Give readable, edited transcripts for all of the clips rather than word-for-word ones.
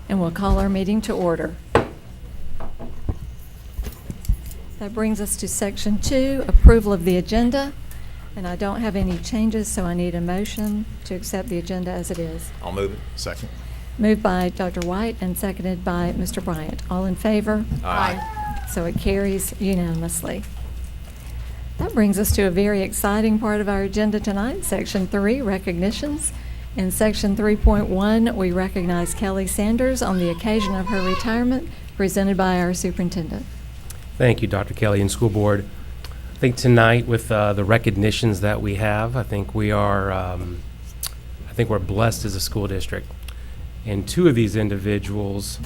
and we'll call our meeting to order. That brings us to Section 2, approval of the agenda. And I don't have any changes, so I need a motion to accept the agenda as it is. I'll move it. Second. Moved by Dr. White and seconded by Mr. Bryant. All in favor? Aye. So it carries unanimously. That brings us to a very exciting part of our agenda tonight, Section 3, recognitions. In Section 3.1, we recognize Kelly Sanders on the occasion of her retirement, presented by our superintendent. Thank you, Dr. Kelly and School Board. I think tonight with the recognitions that we have, I think we are, I think we're blessed as a school district. And two of these individuals,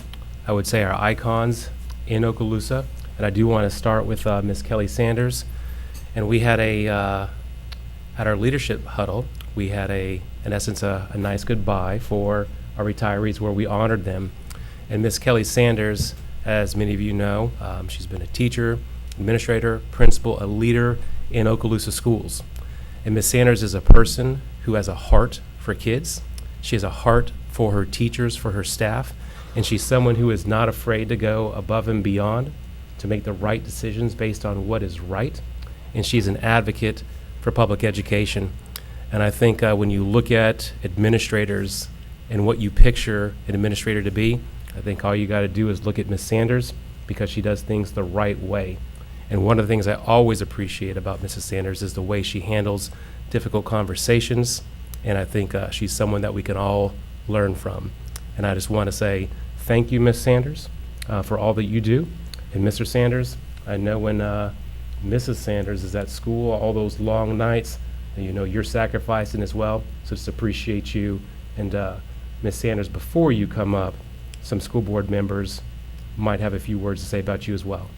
I would say, are icons in Okaloosa. And I do want to start with Ms. Kelly Sanders. And we had at our leadership huddle, we had in essence, a nice goodbye for our retirees where we honored them. And Ms. Kelly Sanders, as many of you know, she's been a teacher, administrator, principal, a leader in Okaloosa schools. And Ms. Sanders is a person who has a heart for kids. She has a heart for her teachers, for her staff, and she's someone who is not afraid to go above and beyond to make the right decisions based on what is right. And she's an advocate for public education. And I think when you look at administrators and what you picture an administrator to be, I think all you got to do is look at Ms. Sanders, because she does things the right way. And one of the things I always appreciate about Mrs. Sanders is the way she handles difficult conversations. And I think she's someone that we can all learn from. And I just want to say thank you, Ms. Sanders, for all that you do. And Mr. Sanders, I know when Mrs. Sanders is at school, all those long nights, and you know you're sacrificing as well. So just appreciate you. And Ms. Sanders, before you come up, some school board members might have a few words to say about you as well.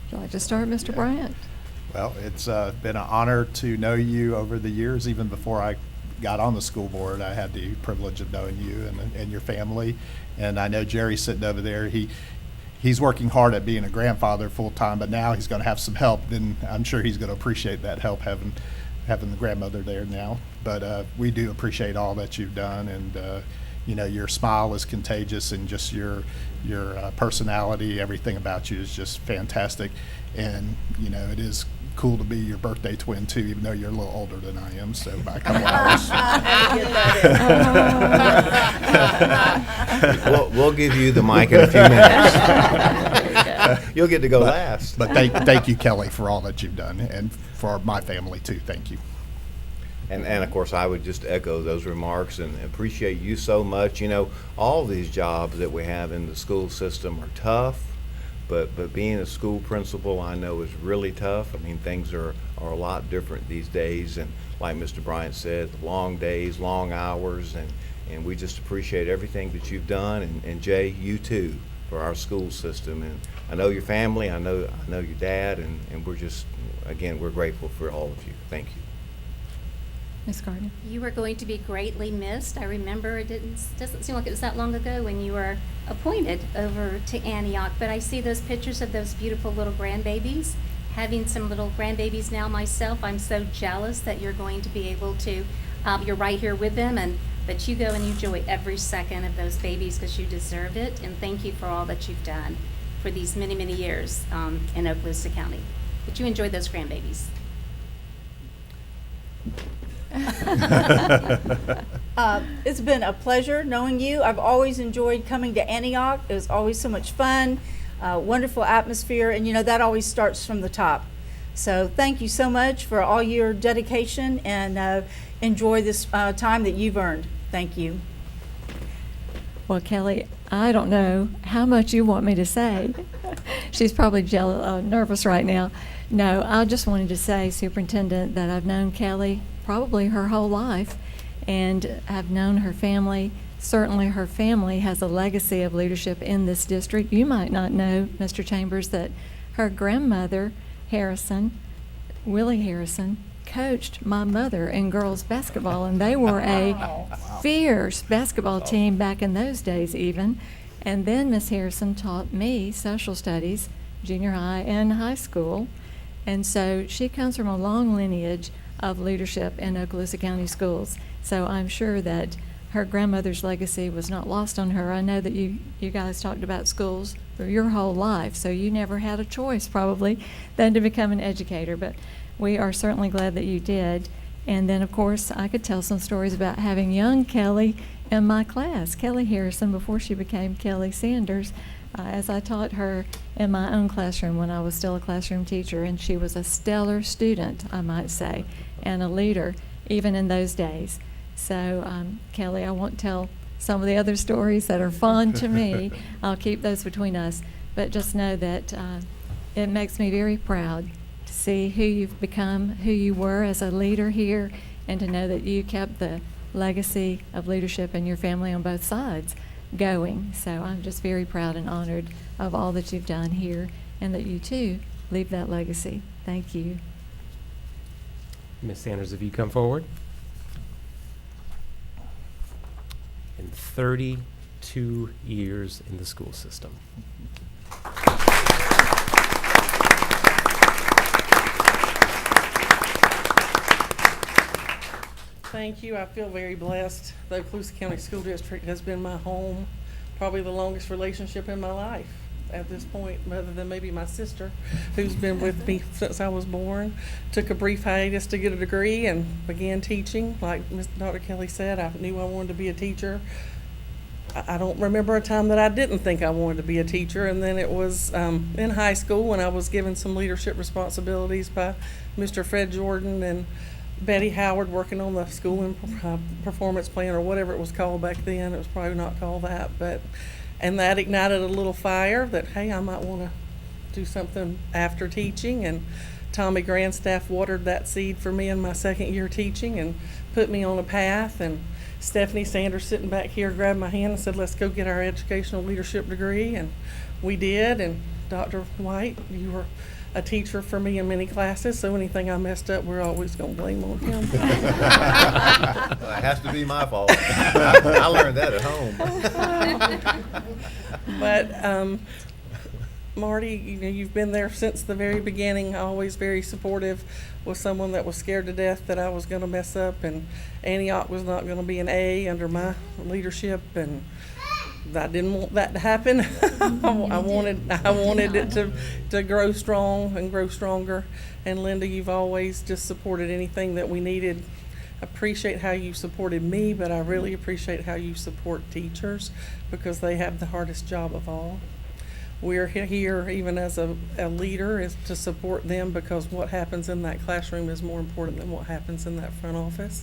Would you like to start, Mr. Bryant? Well, it's been an honor to know you over the years. Even before I got on the school board, I had the privilege of knowing you and your family. And I know Jerry's sitting over there. He's working hard at being a grandfather full time, but now he's going to have some help. Then I'm sure he's going to appreciate that help, having the grandmother there now. But we do appreciate all that you've done, and you know, your smile is contagious, and just your personality, everything about you is just fantastic. And you know, it is cool to be your birthday twin too, even though you're a little older than I am, so by a couple hours. We'll give you the mic in a few minutes. You'll get to go last. But thank you, Kelly, for all that you've done, and for my family too. Thank you. And of course, I would just echo those remarks and appreciate you so much. You know, all these jobs that we have in the school system are tough, but being a school principal, I know, is really tough. I mean, things are a lot different these days, and like Mr. Bryant said, long days, long hours, and we just appreciate everything that you've done, and Jay, you too, for our school system. And I know your family, I know your dad, and we're just, again, we're grateful for all of you. Thank you. Ms. Gardner? You are going to be greatly missed. I remember it doesn't seem like it was that long ago when you were appointed over to Antioch, but I see those pictures of those beautiful little grandbabies. Having some little grandbabies now myself, I'm so jealous that you're going to be able to, you're right here with them, but you go and you enjoy every second of those babies because you deserve it, and thank you for all that you've done for these many, many years in Okaloosa County. But you enjoy those grandbabies. It's been a pleasure knowing you. I've always enjoyed coming to Antioch. It was always so much fun, wonderful atmosphere, and you know that always starts from the top. So thank you so much for all your dedication, and enjoy this time that you've earned. Thank you. Well, Kelly, I don't know how much you want me to say. She's probably nervous right now. No, I just wanted to say, Superintendent, that I've known Kelly probably her whole life, and I've known her family. Certainly her family has a legacy of leadership in this district. You might not know, Mr. Chambers, that her grandmother, Harrison, Willie Harrison, coached my mother in girls basketball, and they were a fierce basketball team back in those days even. And then Miss Harrison taught me social studies, junior high and high school. And so she comes from a long lineage of leadership in Okaloosa County schools. So I'm sure that her grandmother's legacy was not lost on her. I know that you guys talked about schools for your whole life, so you never had a choice probably than to become an educator, but we are certainly glad that you did. And then, of course, I could tell some stories about having young Kelly in my class, Kelly Harrison, before she became Kelly Sanders, as I taught her in my own classroom when I was still a classroom teacher, and she was a stellar student, I might say, and a leader even in those days. So, Kelly, I won't tell some of the other stories that are fond to me. I'll keep those between us. But just know that it makes me very proud to see who you've become, who you were as a leader here, and to know that you kept the legacy of leadership in your family on both sides going. So I'm just very proud and honored of all that you've done here, and that you too leave that legacy. Thank you. Ms. Sanders, if you come forward. In 32 years in the school system. Thank you. I feel very blessed. The Okaloosa County School District has been my home, probably the longest relationship in my life at this point, other than maybe my sister, who's been with me since I was born. Took a brief hiatus to get a degree and began teaching. Like Dr. Kelly said, I knew I wanted to be a teacher. I don't remember a time that I didn't think I wanted to be a teacher, and then it was in high school when I was given some leadership responsibilities by Mr. Fred Jordan and Betty Howard, working on the school and performance plan, or whatever it was called back then. It was probably not called that, and that ignited a little fire that, hey, I might want to do something after teaching. And Tommy Grandstaff watered that seed for me in my second year teaching and put me on a path. And Stephanie Sanders, sitting back here, grabbed my hand and said, let's go get our educational leadership degree. And we did. And Dr. White, you were a teacher for me in many classes, so anything I messed up, we're always going to blame on him. Well, it has to be my fault. I learned that at home. But Marty, you've been there since the very beginning, always very supportive. Was someone that was scared to death that I was going to mess up, and Antioch was not going to be an A under my leadership, and I didn't want that to happen. I wanted it to grow strong and grow stronger. And Linda, you've always just supported anything that we needed. I appreciate how you supported me, but I really appreciate how you support teachers, because they have the hardest job of all. We're here even as a leader is to support them, because what happens in that classroom is more important than what happens in that front office.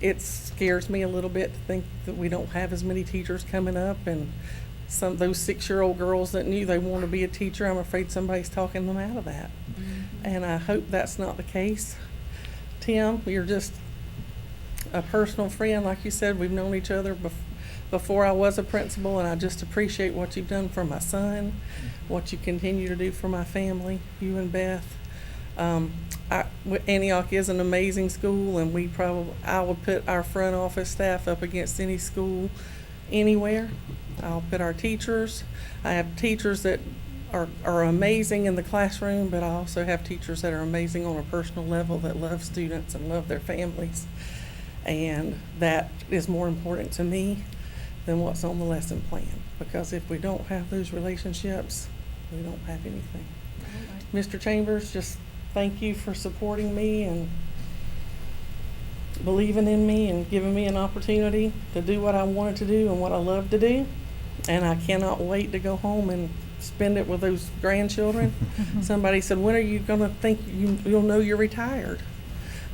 It scares me a little bit to think that we don't have as many teachers coming up, and some of those 6-year-old girls that knew they wanted to be a teacher, I'm afraid somebody's talking them out of that. Mm-hmm. And I hope that's not the case. Tim, you're just a personal friend. Like you said, we've known each other before I was a principal, and I just appreciate what you've done for my son, what you continue to do for my family, you and Beth. Antioch is an amazing school, and I would put our front office staff up against any school anywhere. I'll put our teachers. I have teachers that are amazing in the classroom, but I also have teachers that are amazing on a personal level, that love students and love their families. And that is more important to me than what's on the lesson plan, because if we don't have those relationships, we don't have anything. Mr. Chambers, just thank you for supporting me and believing in me and giving me an opportunity to do what I wanted to do and what I love to do. And I cannot wait to go home and spend it with those grandchildren. Somebody said, when are you going to think you'll know you're retired?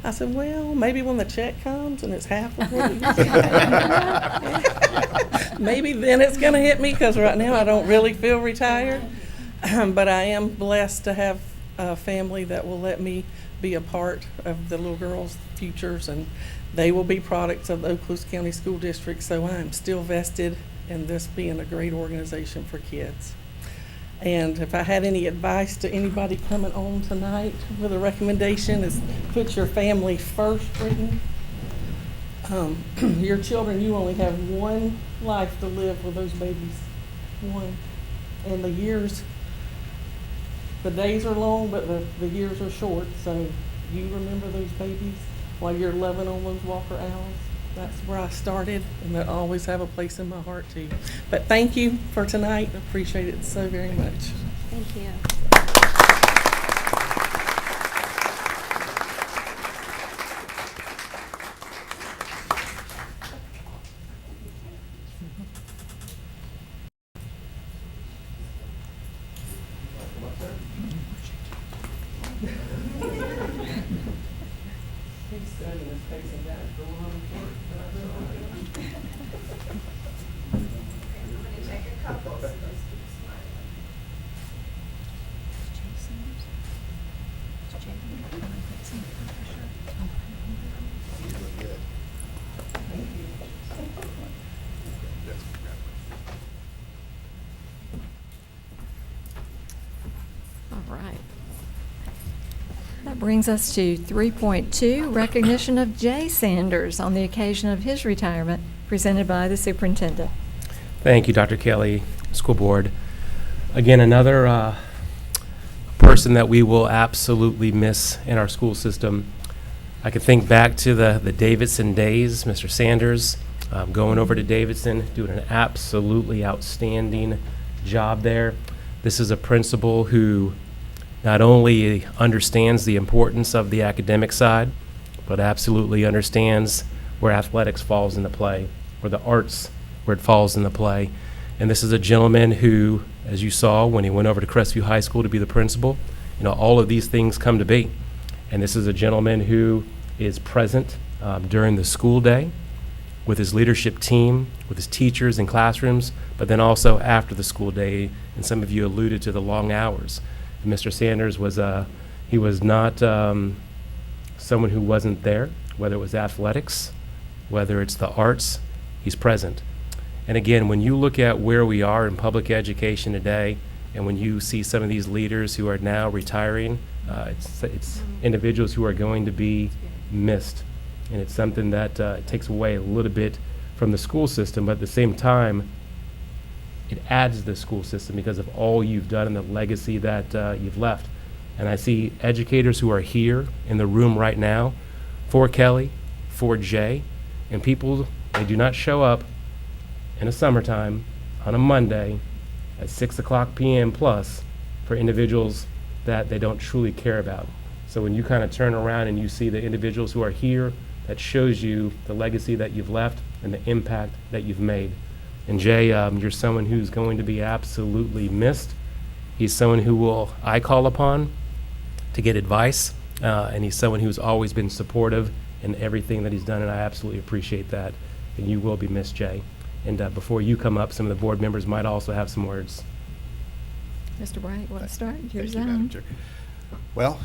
I said, well, maybe when the check comes and it's half of what it is. Maybe then it's going to hit me, because right now I don't really feel retired. But I am blessed to have a family that will let me be a part of the little girls' futures, and they will be products of the Okaloosa County School District, so I am still vested in this being a great organization for kids. And if I had any advice to anybody coming on tonight with a recommendation, is put your family first, Brittany. Your children, you only have one life to live with those babies, one. And the days are long, but the years are short. So you remember those babies while you're loving on those Walker Owls. That's where I started, and they'll always have a place in my heart too. But thank you for tonight. Appreciate it so very much. Thank you. All right. That brings us to 3.2, recognition of Jay Sanders on the occasion of his retirement, presented by the superintendent. Thank you, Dr. Kelly, School Board. Again, another person that we will absolutely miss in our school system. I can think back to the Davidson days, Mr. Sanders, going over to Davidson, doing an absolutely outstanding job there. This is a principal who not only understands the importance of the academic side, but absolutely understands where athletics falls into play, or the arts, where it falls into play. And this is a gentleman who, as you saw when he went over to Crestview High School to be the principal, all of these things come to be. And this is a gentleman who is present during the school day with his leadership team, with his teachers in classrooms, but then also after the school day. And some of you alluded to the long hours. And Mr. Sanders was not someone who wasn't there, whether it was athletics, whether it's the arts, he's present. And again, when you look at where we are in public education today, and when you see some of these leaders who are now retiring, it's individuals who are going to be missed. And it's something that takes away a little bit from the school system, but at the same time, it adds to the school system because of all you've done and the legacy that you've left. And I see educators who are here in the room right now for Kelly, for Jay, and people, they do not show up in the summertime on a Monday at 6:00 p.m. plus for individuals that they don't truly care about. So when you kind of turn around and you see the individuals who are here, that shows you the legacy that you've left and the impact that you've made. And Jay, you're someone who's going to be absolutely missed. He's someone who I call upon to get advice, and he's someone who's always been supportive in everything that he's done, and I absolutely appreciate that. And you will be missed, Jay. And before you come up, some of the board members might also have some words. Mr. Bright, you want to start? Thank Yours you, Madam Chair. Well,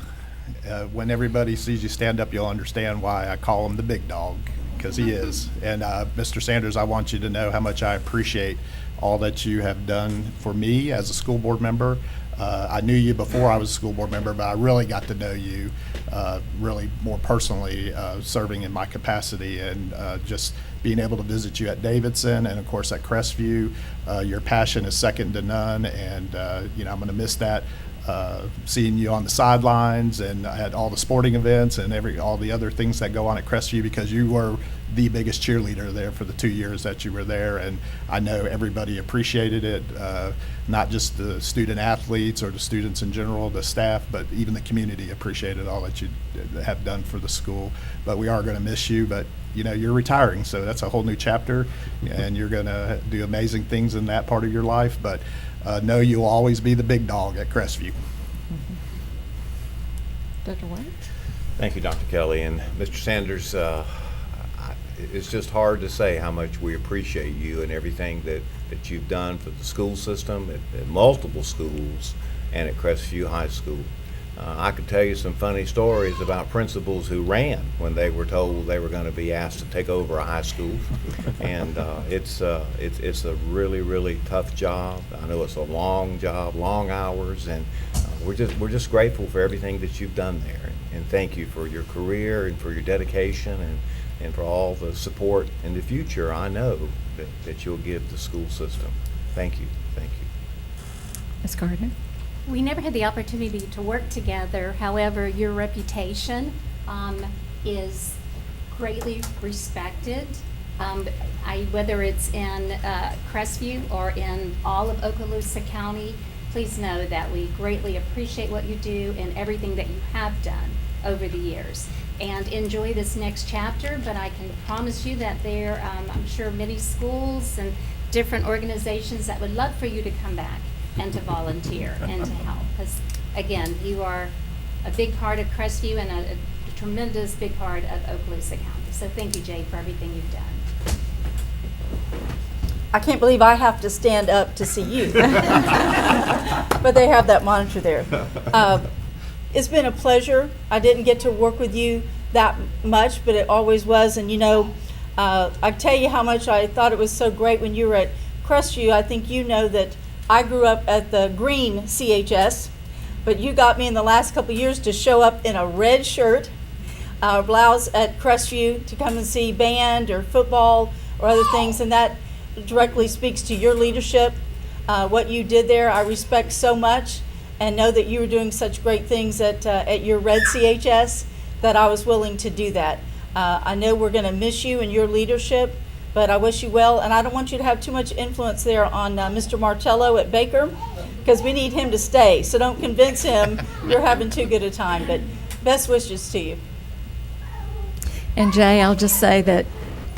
when everybody sees you stand up, you'll understand why I call him the big dog, because he is. And Mr. Sanders, I want you to know how much I appreciate all that you have done for me as a school board member. I knew you before I was a school board member, but I really got to know you really more personally, serving in my capacity, and just being able to visit you at Davidson and of course at Crestview. Your passion is second to none, and I'm going to miss that. Seeing you on the sidelines and at all the sporting events and all the other things that go on at Crestview, because you were the biggest cheerleader there for the 2 years that you were there, and I know everybody appreciated it, not just the student athletes or the students in general, the staff, but even the community appreciated all that you have done for the school. But we are going to miss you, but you're retiring, so that's a whole new chapter, and you're going to do amazing things in that part of your life, but know you'll always be the big dog at Crestview. Dr. White? Thank you, Dr. Kelly. And Mr. Sanders, it's just hard to say how much we appreciate you and everything that you've done for the school system at multiple schools and at Crestview High School. I could tell you some funny stories about principals who ran when they were told they were going to be asked to take over a high school, and it's a really, really tough job. I know it's a long job, long hours, and we're just grateful for everything that you've done there, and thank you for your career and for your dedication and for all the support in the future. I know that you'll give the school system. Thank you. Thank you. Ms. Gardner? We never had the opportunity to work together. However, your reputation is greatly respected. Whether it's in Crestview or in all of Okaloosa County, please know that we greatly appreciate what you do and everything that you have done over the years. And enjoy this next chapter, but I can promise you that there, I'm sure many schools and different organizations that would love for you to come back and to volunteer and to help. Because again, you are a big part of Crestview and a tremendous big part of Okaloosa County. So thank you, Jay, for everything you've done. I can't believe I have to stand up to see you. But they have that monitor there. It's been a pleasure. I didn't get to work with you that much, but it always was. And you know, I tell you how much I thought it was so great when you were at Crestview. I think you know that I grew up at the green CHS, but you got me in the last couple of years to show up in a red shirt, blouse at Crestview to come and see band or football or other things, and that directly speaks to your leadership. What you did there, I respect so much, and know that you were doing such great things at your red CHS that I was willing to do that. I know we're going to miss you and your leadership, but I wish you well, and I don't want you to have too much influence there on Mr. Martello at Baker, because we need him to stay, so don't convince him you're having too good a time, but best wishes to you. And Jay, I'll just say that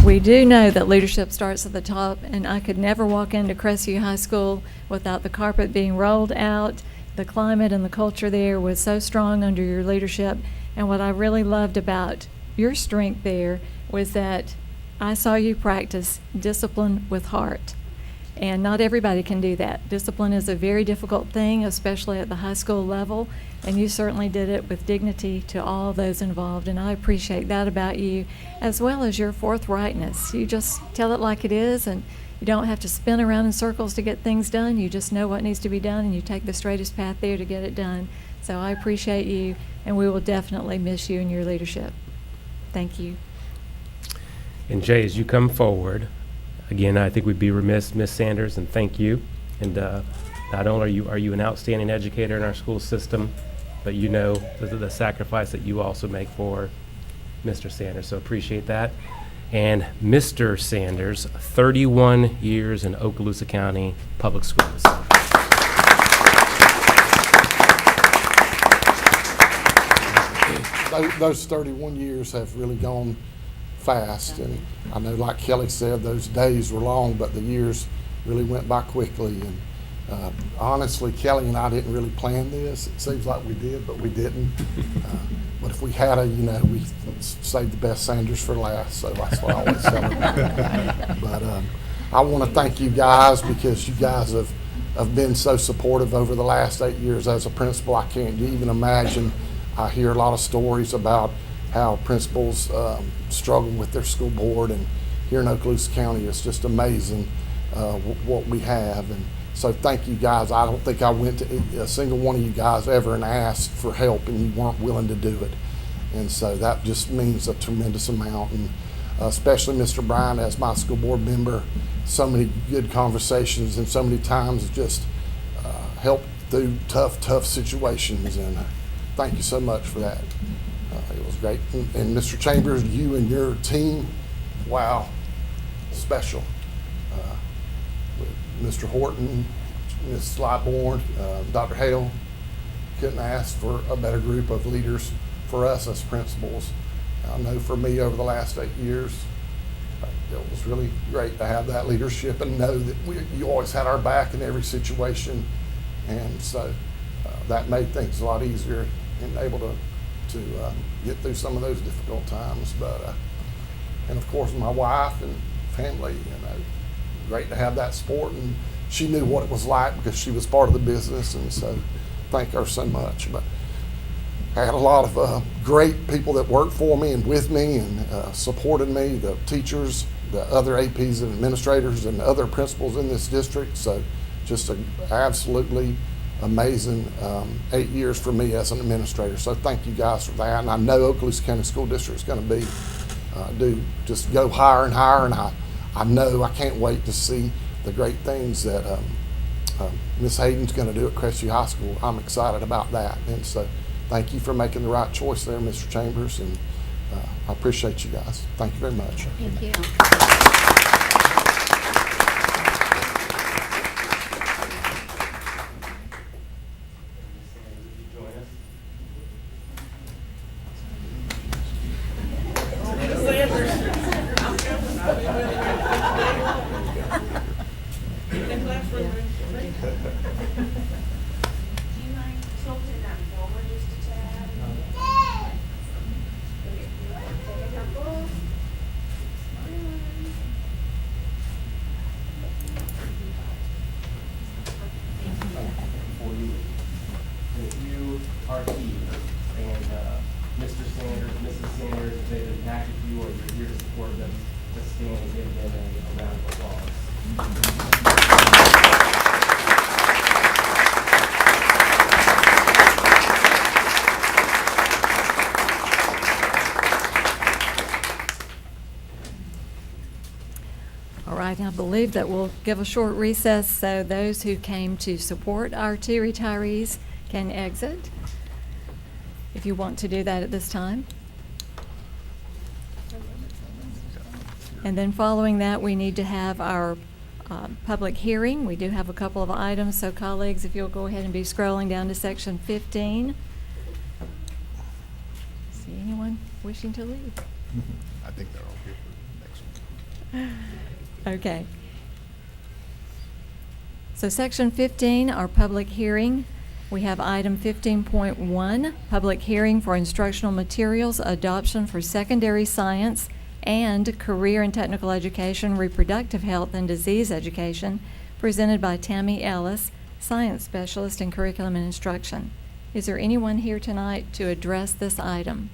we do know that leadership starts at the top, and I could never walk into Crestview High School without the carpet being rolled out. The climate and the culture there was so strong under your leadership, and what I really loved about your strength there was that I saw you practice discipline with heart. And not everybody can do that. Discipline is a very difficult thing, especially at the high school level, and you certainly did it with dignity to all those involved, and I appreciate that about you, as well as your forthrightness. You just tell it like it is, and you don't have to spin around in circles to get things done. You just know what needs to be done, and you take the straightest path there to get it done. So I appreciate you, and we will definitely miss you and your leadership. Thank you. And Jay, as you come forward, again, I think we'd be remiss, Ms. Sanders, and thank you. And not only are you an outstanding educator in our school system, but you know the sacrifice that you also make for Mr. Sanders. So appreciate that. And Mr. Sanders, 31 years in Okaloosa County Public Schools. Those 31 years have really gone fast, and I know, like Kelly said, those days were long, but the years really went by quickly. And honestly, Kelly and I didn't really plan this. It seems like we did, but we didn't. But if we had we saved the best Sanders for last, so that's what I always tell them. But I want to thank you guys, because you guys have been so supportive over the last 8 years as a principal. I can't even imagine. I hear a lot of stories about how principals struggle with their school board, and here in Okaloosa County, it's just amazing what we have. And so thank you guys. I don't think I went to a single one of you guys ever and asked for help, and you weren't willing to do it. And so that just means a tremendous amount. And especially Mr. Bryan, as my school board member, so many good conversations and so many times just helped through tough situations. And thank you so much for that. It was great. And Mr. Chambers, you and your team, wow, special. Mr. Horton, Ms. Slyborn, Dr. Hale, couldn't ask for a better group of leaders for us as principals. I know for me over the last 8 years, it was really great to have that leadership and know that you always had our back in every situation. And so that made things a lot easier and able to get through some of those difficult times. But and of course my wife and family, great to have that support, and she knew what it was like because she was part of the business, and so thank her so much. But I had a lot of great people that worked for me and with me and supported me, the teachers, the other APs and administrators and other principals in this district. So just an absolutely amazing 8 years for me as an administrator. So thank you guys for that. And I know Okaloosa County School District is going to just go higher and higher. And I know I can't wait to see the great things that Ms. Hayden's going to do at Crestview High School. I'm excited about that. And so thank you for making the right choice there, Mr. Chambers. And I appreciate you guys. Thank you very much. Thank you. If you are here and Mr. Sanders, Mrs. Sanders, if they've impacted you or you're here to support them, let's stand and give them a round of applause. All right, I believe that we'll give a short recess so those who came to support our two retirees can exit. If you want to do that at this time. And then following that, we need to have our public hearing. We do have a couple of items, so colleagues, if you'll go ahead and be scrolling down to section 15. See anyone wishing to leave? I think they're all here for the next one. Okay. So section 15, our public hearing. We have item 15.1, public hearing for instructional materials adoption for secondary science and career and technical education, reproductive health and disease education, presented by Tammy Ellis, science specialist in curriculum and instruction. Is there anyone here tonight to address this item?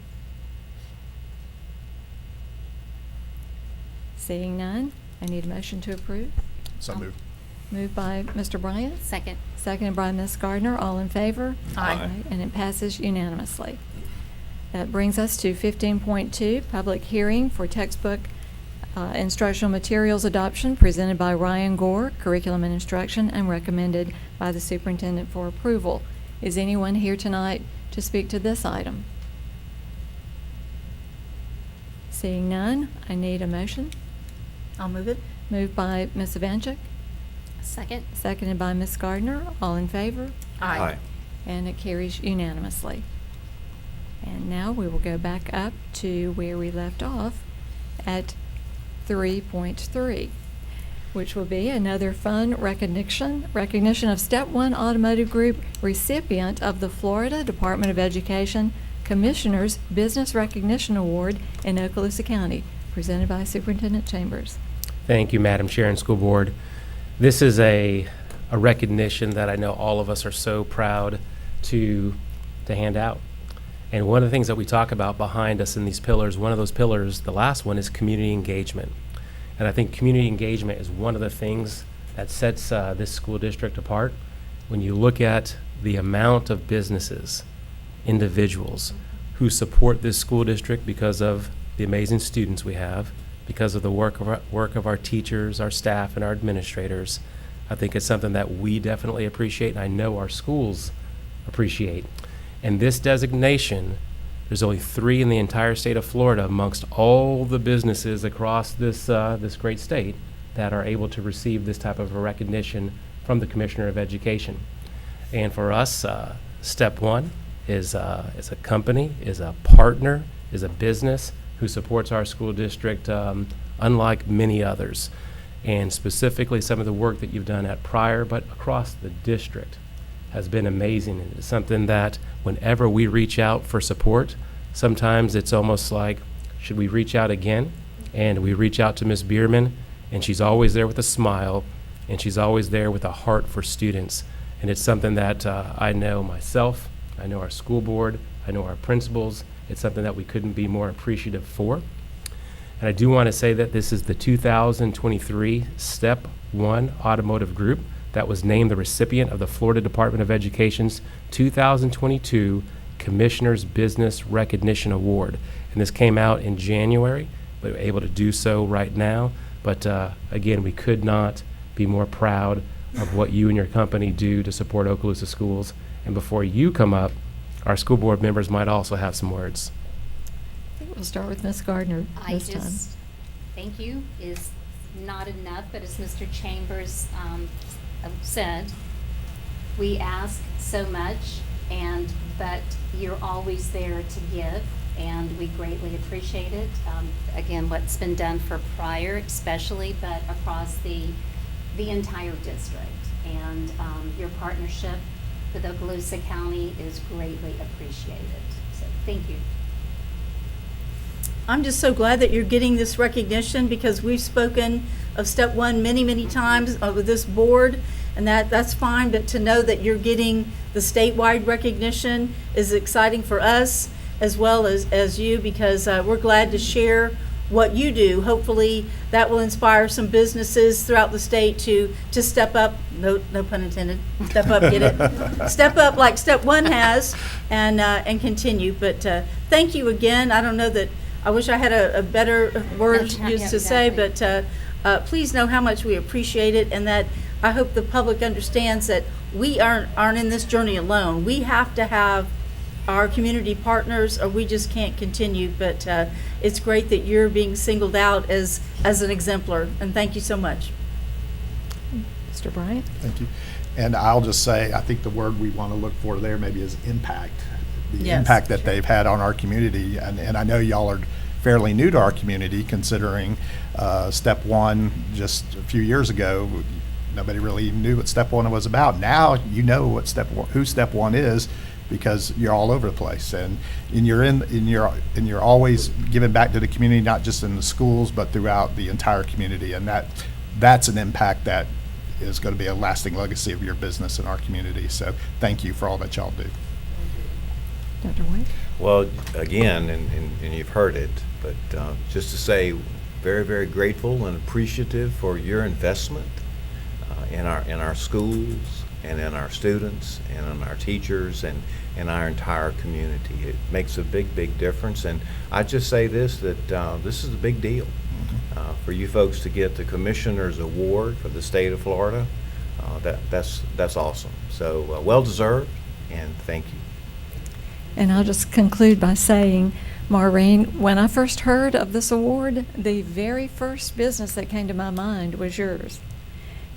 Seeing none, I need a motion to approve. So moved. Moved by Mr. Bryant, Second. seconded by Ms. Gardner. All in favor? Aye. And it passes unanimously. That brings us to 15.2, public hearing for textbook instructional materials adoption, presented by Ryan Gore, curriculum and instruction, and recommended by the superintendent for approval. Is anyone here tonight to speak to this item? Seeing none, I need a motion. I'll move it. Moved by Ms. Evanchik, Second. seconded by Ms. Gardner. All in favor? Aye. And it carries unanimously. And now we will go back up to where we left off at 3.3, which will be another fun recognition of Step 1 Automotive Group recipient of the Florida Department of Education Commissioner's Business Recognition Award in Okaloosa County, presented by Superintendent Chambers. Thank you, Madam Chair and School Board. This is a recognition that I know all of us are so proud to hand out. And one of the things that we talk about behind us in these pillars, one of those pillars, the last one, is community engagement. And I think community engagement is one of the things that sets this school district apart. When you look at the amount of businesses, individuals who support this school district because of the amazing students we have, because of the work of our teachers, our staff, and our administrators, I think it's something that we definitely appreciate, and I know our schools appreciate. And this designation, there's only 3 in the entire state of Florida amongst all the businesses across this great state that are able to receive this type of a recognition from the Commissioner of Education. And for us, Step 1 is a company, is a partner, is a business who supports our school district unlike many others. And specifically some of the work that you've done at Pryor, but across the district, has been amazing. And it's something that whenever we reach out for support, sometimes it's almost like, should we reach out again? And we reach out to Ms. Bierman, and she's always there with a smile, and she's always there with a heart for students. And it's something that I know myself, I know our school board, I know our principals, it's something that we couldn't be more appreciative for. And I do want to say that this is the 2023 Step 1 Automotive Group that was named the recipient of the Florida Department of Education's 2022 Commissioner's Business Recognition Award. And this came out in January, but we're able to do so right now. But again, we could not be more proud of what you and your company do to support Okaloosa schools. And before you come up, our school board members might also have some words. We'll start with Ms. Gardner I this time. just, thank you is not enough, but as Mr. Chambers said, we ask so much, but you're always there to give, and we greatly appreciate it. Again, what's been done for Pryor especially, but across the entire district. And your partnership with Okaloosa County is greatly appreciated. So thank you. I'm just so glad that you're getting this recognition, because we've spoken of Step One many, many times with this board, and that's fine, but to know that you're getting the statewide recognition is exciting for us as well as you, because we're glad to share what you do. Hopefully that will inspire some businesses throughout the state to step up, no pun intended, step up, get it? Step up like Step One has, and continue. But thank you again. I don't know that, I wish I had a better word Yeah, used to say, exactly. but please know how much we appreciate it, and that I hope the public understands that we aren't in this journey alone. We have to have our community partners, or we just can't continue. But it's great that you're being singled out as an exemplar, and thank you so much. Mr. Bryant? Thank you. And I'll just say, I think the word we want to look for there maybe is impact. The Yes. impact that they've had on our community. And I know y'all are fairly new to our community, considering Step One just a few years ago, nobody really even knew what Step One was about. Now you know what who Step One is, because you're all over the place, and you're always giving back to the community, not just in the schools, but throughout the entire community. And that's an impact that is going to be a lasting legacy of your business in our community. So thank you for all that y'all do. Dr. White? Well, again, and you've heard it, but just to say, very, very grateful and appreciative for your investment in our schools and in our students and in our teachers and in our entire community. It makes a big, big difference. And I just say this, that this is a big deal for you folks to get the Commissioner's Award for the state of Florida. That's awesome. So well deserved, and thank you. And I'll just conclude by saying, Maureen, when I first heard of this award, the very first business that came to my mind was yours.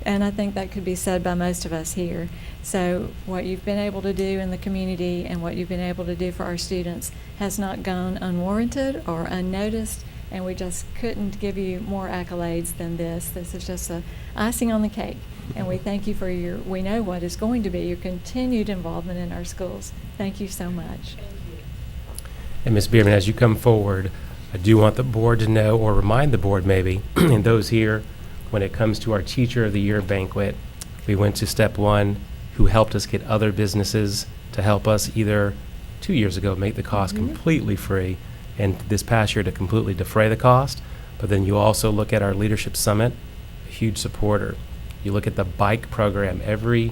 And I think that could be said by most of us here. So what you've been able to do in the community and what you've been able to do for our students has not gone unwarranted or unnoticed, and we just couldn't give you more accolades than this. This is just a icing on the cake. And we thank you for we know what is going to be your continued involvement in our schools. Thank you so much. And Ms. Bierman, as you come forward, I do want the board to know, or remind the board maybe, and those here, when it comes to our Teacher of the Year banquet, we went to Step One, who helped us get other businesses to help us either 2 years ago make the cost completely free, and this past year to completely defray the cost. But then you also look at our Leadership Summit, a huge supporter. You look at the bike program. Every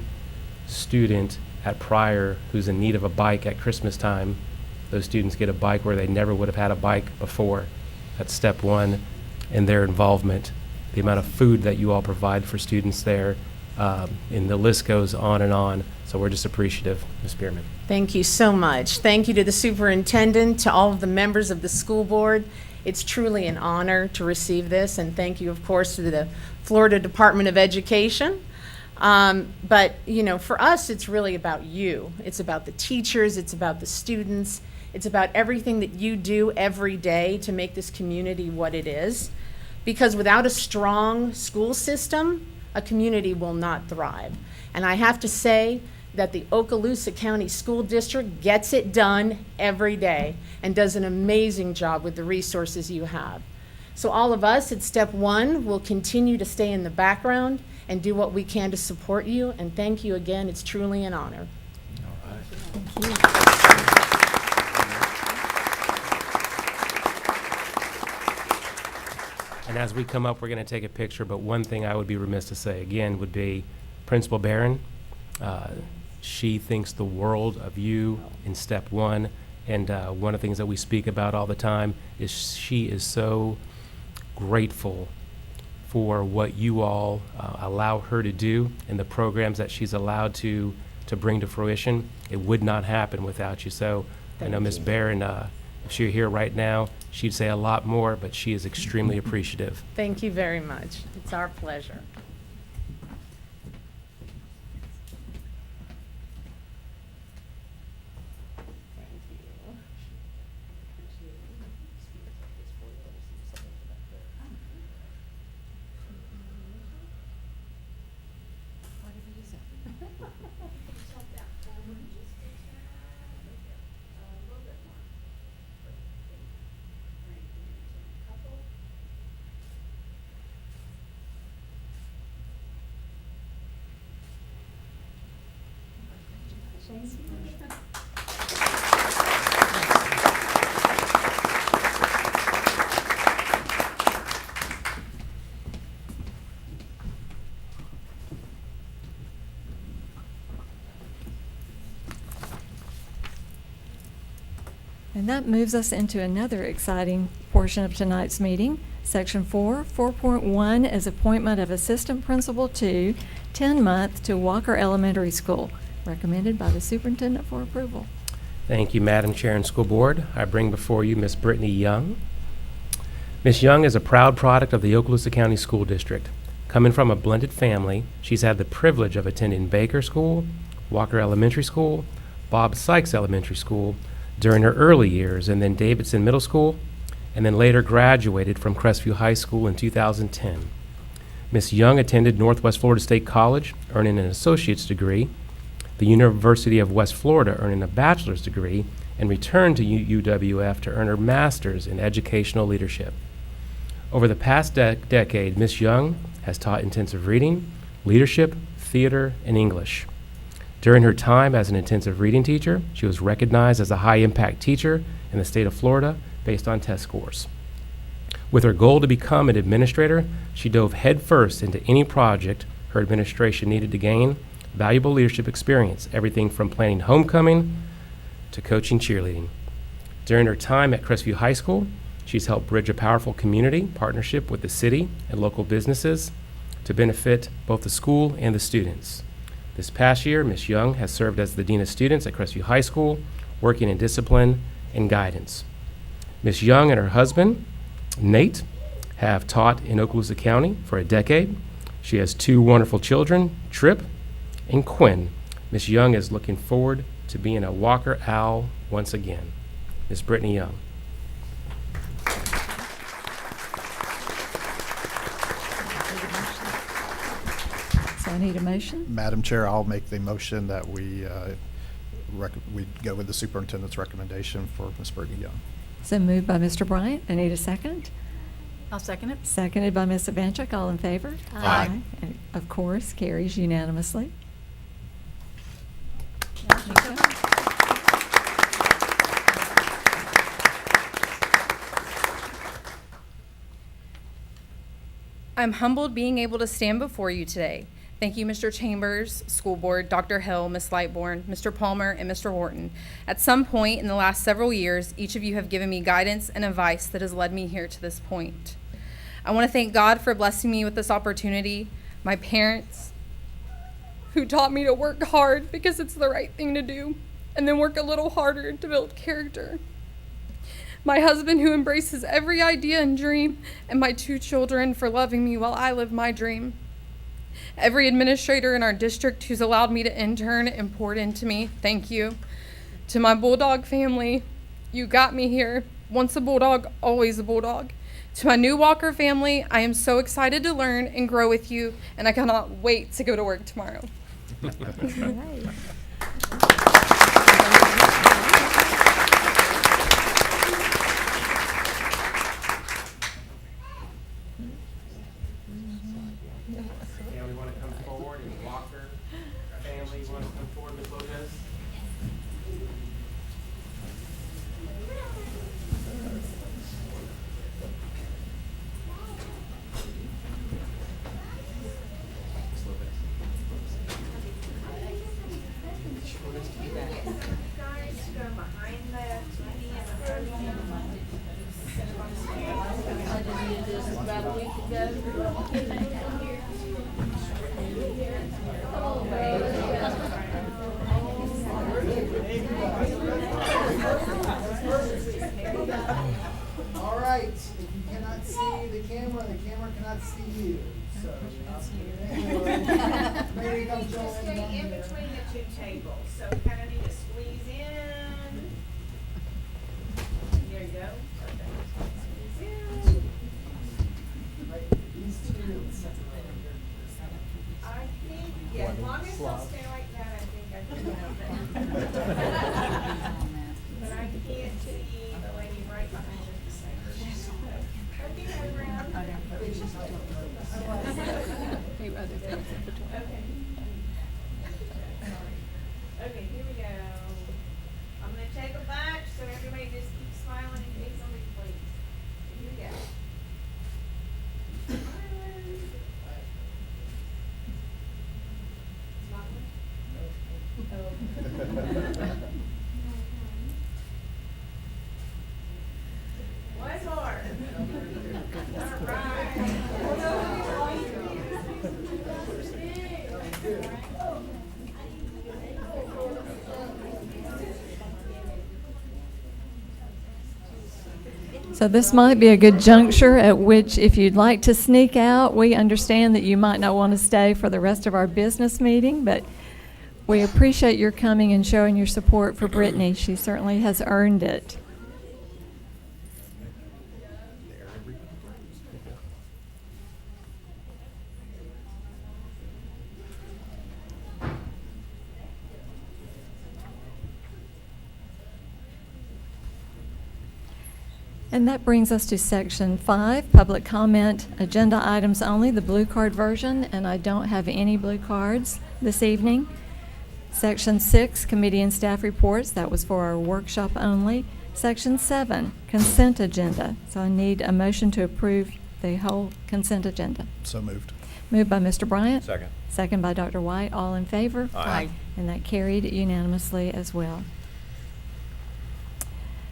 student at Pryor who's in need of a bike at Christmas time, those students get a bike where they never would have had a bike before. That's Step One in their involvement. The amount of food that you all provide for students there, and the list goes on and on. So we're just appreciative, Ms. Bierman. Thank you so much. Thank you to the superintendent, to all of the members of the school board. It's truly an honor to receive this, and thank you, of course, to the Florida Department of Education. But, for us, it's really about you. It's about the teachers, it's about the students, it's about everything that you do every day to make this community what it is. Because without a strong school system, a community will not thrive. And I have to say that the Okaloosa County School District gets it done every day and does an amazing job with the resources you have. So all of us at Step One will continue to stay in the background and do what we can to support you. And thank you again. It's truly an honor. All right. Thank you. And as we come up, we're going to take a picture, but one thing I would be remiss to say again would be Principal Barron. She thinks the world of you in Step One, and one of the things that we speak about all the time is she is so grateful for what you all allow her to do and the programs that she's allowed to bring to fruition. It would not happen without you. So I know Ms. Barron If she were here right now, she'd say a lot more, but she is extremely appreciative. Thank you very much. It's our pleasure. And that moves us into another exciting portion of tonight's meeting. Section 4, 4.1 is appointment of Assistant Principal 2, 10-month to Walker Elementary School, recommended by the Superintendent for approval. Thank you, Madam Chair and School Board. I bring before you Miss Brittany Young. Miss Young is a proud product of the Okaloosa County School District. Coming from a blended family, she's had the privilege of attending Baker School, Walker Elementary School, Bob Sykes Elementary School during her early years, and then Davidson Middle School, and then later graduated from Crestview High School in 2010. Miss Young attended Northwest Florida State College, earning an associate's degree, the University of West Florida, earning a bachelor's degree, and returned to UWF to earn her master's in educational leadership. Over the past decade, Miss Young has taught intensive reading, leadership, theater, and English. During her time as an intensive reading teacher, she was recognized as a high-impact teacher in the state of Florida based on test scores. With her goal to become an administrator, she dove headfirst into any project her administration needed to gain valuable leadership experience, everything from planning homecoming to coaching cheerleading. During her time at Crestview High School, she's helped bridge a powerful community partnership with the city and local businesses to benefit both the school and the students. This past year, Ms. Young has served as the Dean of Students at Crestview High School, working in discipline and guidance. Ms. Young and her husband, Nate, have taught in Okaloosa County for a decade. She has 2 wonderful children, Tripp and Quinn. Ms. Young is looking forward to being a Walker Owl once again. Ms. Brittany Young. So I need a motion. Madam Chair, I'll make the motion that we go with the superintendent's recommendation for Ms. Brittany Young. So moved by Mr. Bryant. I need a second. I'll second it. Seconded by Ms. Evanchik. All in favor? Aye. And of course, carries unanimously. I'm humbled being able to stand before you today. Thank you, Mr. Chambers, School Board, Dr. Hill, Ms. Lightbourne, Mr. Palmer, and Mr. Wharton. At some point in the last several years, each of you have given me guidance and advice that has led me here to this point. I want to thank God for blessing me with this opportunity, my parents, who taught me to work hard because it's the right thing to do, and then work a little harder to build character. My husband, who embraces every idea and dream, and my 2 children for loving me while I live my dream. Every administrator in our district who's allowed me to intern and poured into me, thank you. To my Bulldog family, you got me here. Once a Bulldog, always a Bulldog. To my new Walker family, I am so excited to learn and grow with you, and I cannot wait to go to work tomorrow. Family want to come forward, and Walker family want to come forward, Ms. Lopez? Ms. Lopez. see you, so. Maybe come join Stay down in there. between the two tables, so kind of need to squeeze in. There you go. Squeeze in. These two. I think, yeah, as long as they'll stay like that, I think I can help it. But I can't see the lady right behind her. Don't you have around? Okay. Okay, here we go. I'm gonna take a back, so everybody just keep smiling and gaze on me, please. Here we go. One more. All So this might be a good juncture at which, if you'd like to sneak out, we understand that you might not want to stay for the rest of our business meeting, but we appreciate your coming and showing your support for Brittany. She certainly has earned it. And that brings us to Section 5, Public Comment, Agenda Items Only, the blue card version, and I don't have any blue cards this evening. Section 6, Committee and Staff Reports, that was for our workshop only. Section 7, Consent Agenda. So I need a motion to approve the whole consent agenda. So moved. Moved by Mr. Bryant. Second. Second by Dr. White. All in favor? Aye. And that carried unanimously as well.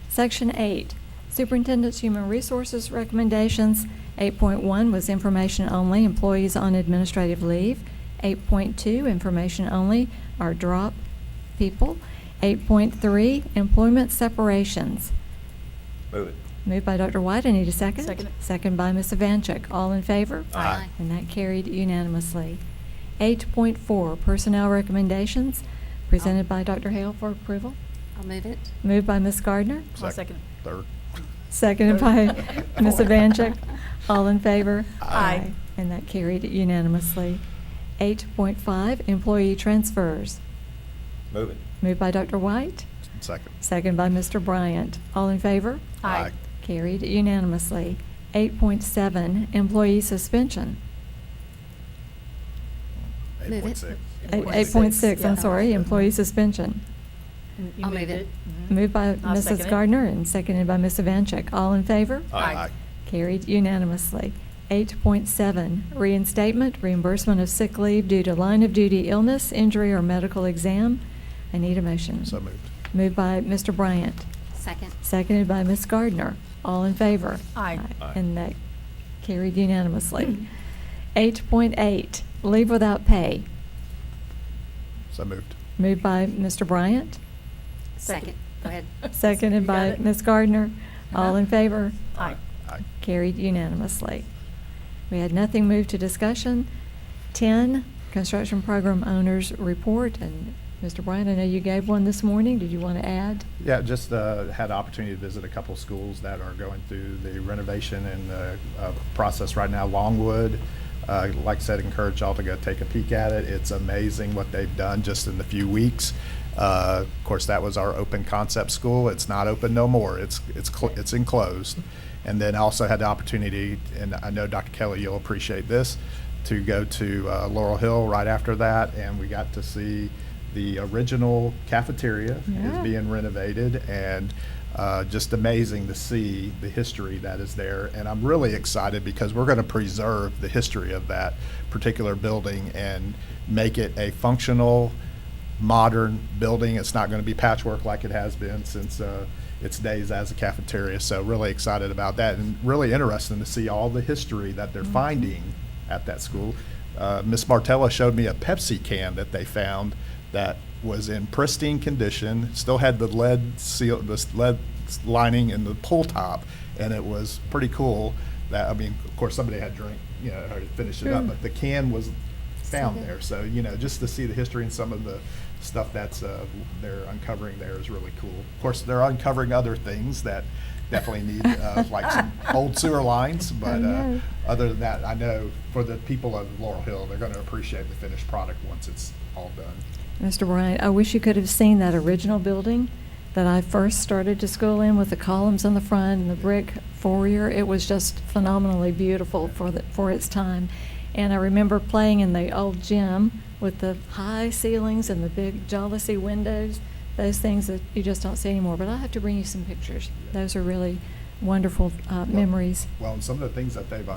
Section 8, Superintendent's Human Resources Recommendations. 8.1 was information only, employees on administrative leave. 8.2, information only, our drop people. 8.3, employment separations. Move it. Moved by Dr. White. I need a second. Second. Second by Ms. Evanchik. All in favor? Aye. And that carried unanimously. 8.4, personnel recommendations, presented by Dr. Hale for approval. I'll move it. Moved by Ms. Gardner. Second. Third. Seconded by Ms. Evanchik. All in favor? Aye. And that carried unanimously. 8.5, employee transfers. Move it. Moved by Dr. White. Second. Second by Mr. Bryant. All in favor? Aye. Carried unanimously. 8.7, employee suspension. Move it. 8.6. 8.6, I'm Yeah. sorry, employee suspension. I'll move it. Moved by I'll second Mrs. it. Gardner and seconded by Ms. Evanchik. All in favor? Aye. Carried unanimously. 8.7, reinstatement, reimbursement of sick leave due to line of duty illness, injury, or medical exam. I need a motion. So moved. Moved by Mr. Bryant, Second. seconded by Ms. Gardner. All in favor? Aye. Aye. And that carried unanimously. 8.8, leave without pay. So moved. Moved by Mr. Bryant, Second. Go ahead. seconded You got by it. Ms. Gardner. All in favor? Aye. Aye. Carried unanimously. We had nothing moved to discussion. 10, construction program owners report. And Mr. Bryant, I know you gave one this morning. Did you want to add? Yeah, just had the opportunity to visit a couple of schools that are going through the renovation and process right now. Longwood, like I said, encourage y'all to go take a peek at it. It's amazing what they've done just in the few weeks. Of course, that was our open concept school. It's not open no more. It's enclosed. And then I also had the opportunity, and I know Dr. Kelly, you'll appreciate this, to go to Laurel Hill right after that, and we got to see the original cafeteria Yeah. is being renovated, and just amazing to see the history that is there. And I'm really excited because we're going to preserve the history of that particular building and make it a functional, modern building. It's not going to be patchwork like it has been since its days as a cafeteria. So really excited about that, and really interesting to see all the history that they're finding at that school. Miss Martella showed me a Pepsi can that they found that was in pristine condition, still had the lead seal, the lead lining in the pull top, and it was pretty cool. That, I mean, of course, somebody had or to finish it up, but the can was found good. there. So, just to see the history and some of the stuff that's they're uncovering there is really cool. Of course, they're uncovering other things that definitely need, like some old sewer lines, but know. other than that, I know for the people of Laurel Hill, they're going to appreciate the finished product once it's all done. Mr. Bryant, I wish you could have seen that original building that I first started to school in with the columns in the front and the brick foyer. It was just phenomenally beautiful for its time. And I remember playing in the old gym with the high ceilings and the big jalousie windows, those things that you just don't see anymore. But I'll have to bring you some pictures. Those are really wonderful memories. Well, and some of the things that they've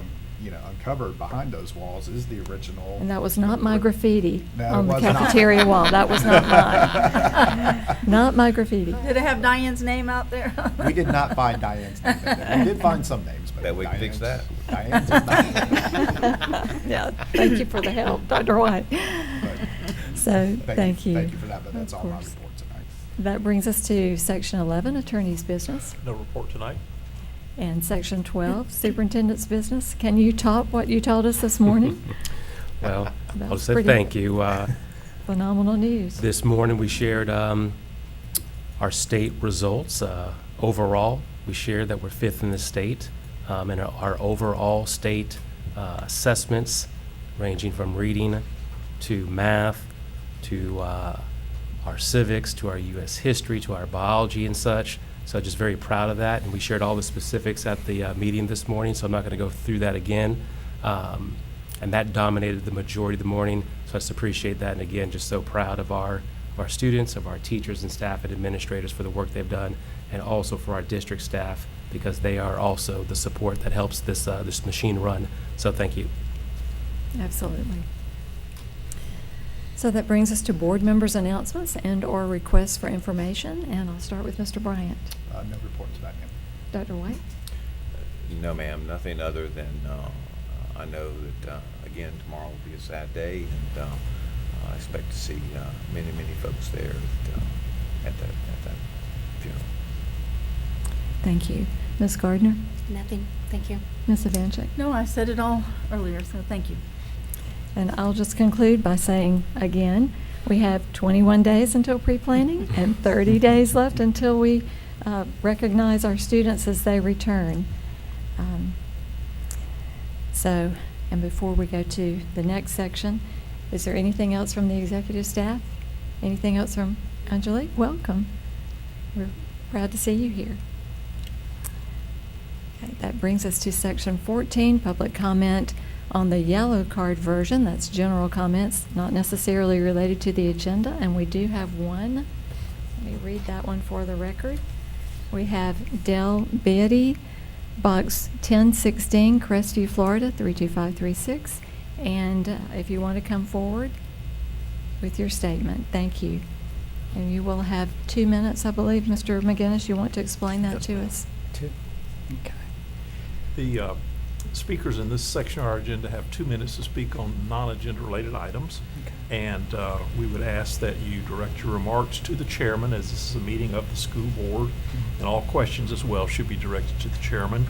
uncovered behind those walls is the original. And that was not my graffiti No, on it the was not. cafeteria wall. That was not mine. Not my graffiti. Did it have Diane's name out there? We did not find Diane's name. in there. We did find some names, but Bet we can fix Diane's- that. Diane's is not. Yeah, thank you for the help, Dr. White. But So, thank you. Thank you for that, but that's Of all my course. report tonight. That brings us to Section 11, Attorney's Business, No report tonight. and Section 12, Superintendent's Business. Can you top what you told us this morning? Well, That I'll was say pretty thank you. Phenomenal news. This morning, we shared our state results. Overall, we shared that we're fifth in the state, and our overall state assessments, ranging from reading to math to our civics to our U.S. history to our biology and such. So just very proud of that, and we shared all the specifics at the meeting this morning, so I'm not going to go through that again. And that dominated the majority of the morning, so I just appreciate that. And again, just so proud of our students, of our teachers and staff and administrators for the work they've done, and also for our district staff, because they are also the support that helps this machine run. So thank you. Absolutely. So that brings us to board members' announcements and/or requests for information, and I'll start with Mr. Bryant. No report tonight, ma'am. Dr. White? No, ma'am, nothing other than, I know that, again, tomorrow will be a sad day, and I expect to see many, many folks there at that funeral. Thank you. Ms. Gardner? Nothing, thank you. Ms. Evanchik? No, I said it all earlier, so thank you. And I'll just conclude by saying, again, we have 21 days until pre-planning and 30 days left until we recognize our students as they return. And before we go to the next section, is there anything else from the executive staff? Anything else from Angelique? Welcome. We're proud to see you here. Okay, that brings us to section 14, public comment on the yellow card version. That's general comments, not necessarily related to the agenda, and we do have one. Let me read that one for the record. We have Del Beatty, Box 1016, Crestview, Florida, 32536. And if you want to come forward with your statement, thank you. And you will have 2 minutes, I believe. Mr. McGinnis, you want to explain that Yes, to ma'am. us? Okay. The speakers in this section of our agenda have 2 minutes to speak on non-agenda related items. And we would ask that you direct your remarks to the chairman, as this is a meeting of the school board, and all questions as well should be directed to the chairman.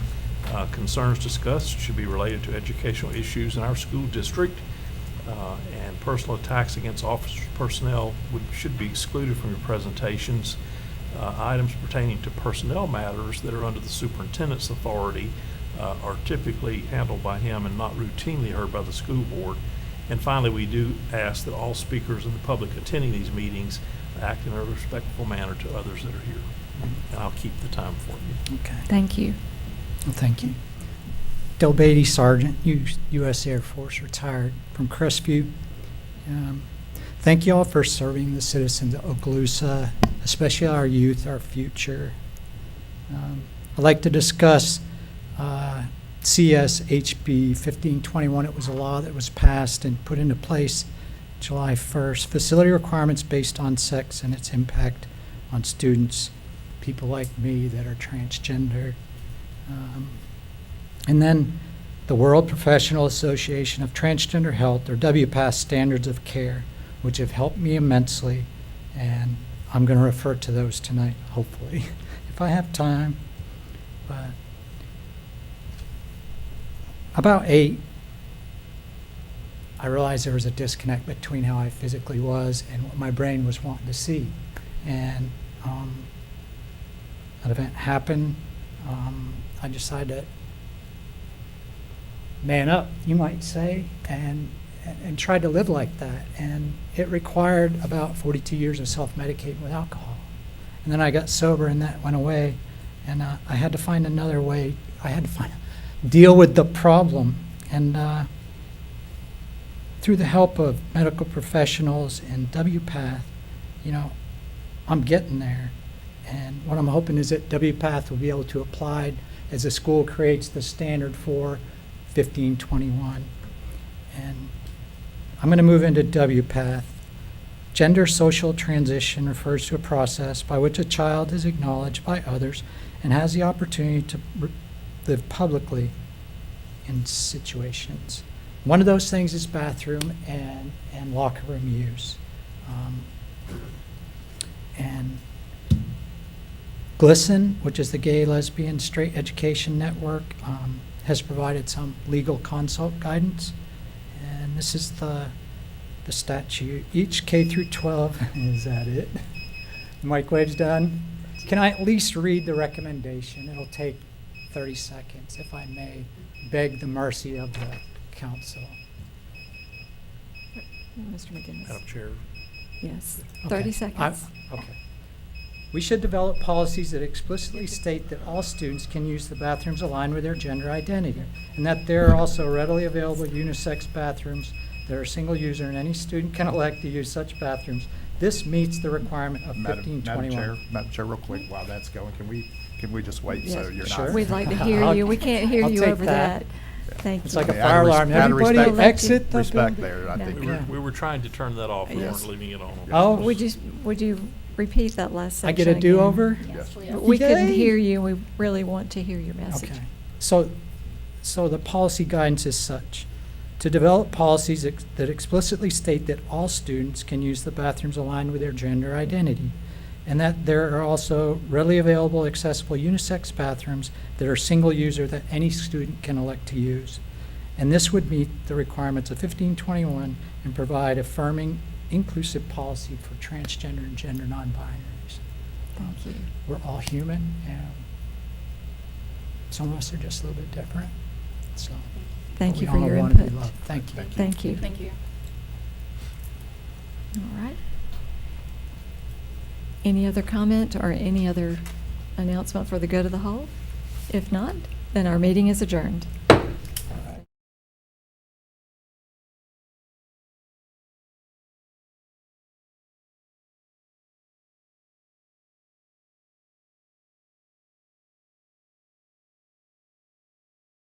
Concerns discussed should be related to educational issues in our school district, and personal attacks against officers, personnel should be excluded from your presentations. Items pertaining to personnel matters that are under the superintendent's authority are typically handled by him and not routinely heard by the school board. And finally, we do ask that all speakers and the public attending these meetings act in a respectful manner to others that are here. And I'll keep the time for you. Okay. Thank you. Well, thank you. Del Beatty, Sergeant, U.S. Air Force, retired from Crestview. Thank you all for serving the citizens of Okaloosa, especially our youth, our future. I'd like to discuss CSHB 1521. It was a law that was passed and put into place July 1st. Facility requirements based on sex and its impact on students, people like me that are transgender. And then the World Professional Association of Transgender Health, or WPATH Standards of Care, which have helped me immensely. And I'm going to refer to those tonight, hopefully, if I have time. But about 8 I realized there was a disconnect between how I physically was and what my brain was wanting to see. And that event happened. I decided to man up, you might say, and tried to live like that. And it required about 42 years of self-medicating with alcohol. And then I got sober and that went away. And I had to find another way. I had to deal with the problem. And through the help of medical professionals and WPATH, you know, I'm getting there. And what I'm hoping is that WPATH will be able to apply as the school creates the standard for 1521. And I'm going to move into WPATH. Gender social transition refers to a process by which a child is acknowledged by others and has the opportunity to live publicly in situations. One of those things is bathroom and locker room use. And GLSEN, which is the Gay, Lesbian, Straight Education Network, has provided some legal consult guidance. And this is the statute. Each K through 12, is that it? Mike Wade's done. Can I at least read the recommendation? It'll take 30 seconds, if I may beg the mercy of the council. Mr. McGinnis. Madam Chair. Yes, Okay. 30 seconds. Okay. We should develop policies that explicitly state that all students can use the bathrooms aligned with their gender identity, and that there are also readily available unisex bathrooms that are single user, and any student can elect to use such bathrooms. This meets the requirement of Madam 1521. Madam Chair, real quick, while that's going, can we just wait so Yes, you're sure. not? We'd like to hear you. We can't hear I'll you take over that. Thank you. It's like a Out of fire res- alarm. out of Everybody respect- exit the Respect building. there, I No. think. We were, Yeah. we were trying to turn that off. We Yes. weren't leaving it on. Oh. Would you repeat that last I section get a again? do-over? Yes, please. We couldn't Yay. hear you. We really want to hear your message. Okay. So the policy guidance is such: to develop policies that explicitly state that all students can use the bathrooms aligned with their gender identity, and that there are also readily available, accessible unisex bathrooms that are single user that any student can elect to use. And this would meet the requirements of 1521 and provide affirming inclusive policy for transgender and gender non-binaries. Thank you. We're all human, and some of us are just a little bit different. So Thank we you for all your want to be input. loved. Thank you. Thank you. Thank you. All right. Any other comment or any other announcement for the good of the whole? If not, then our meeting is adjourned.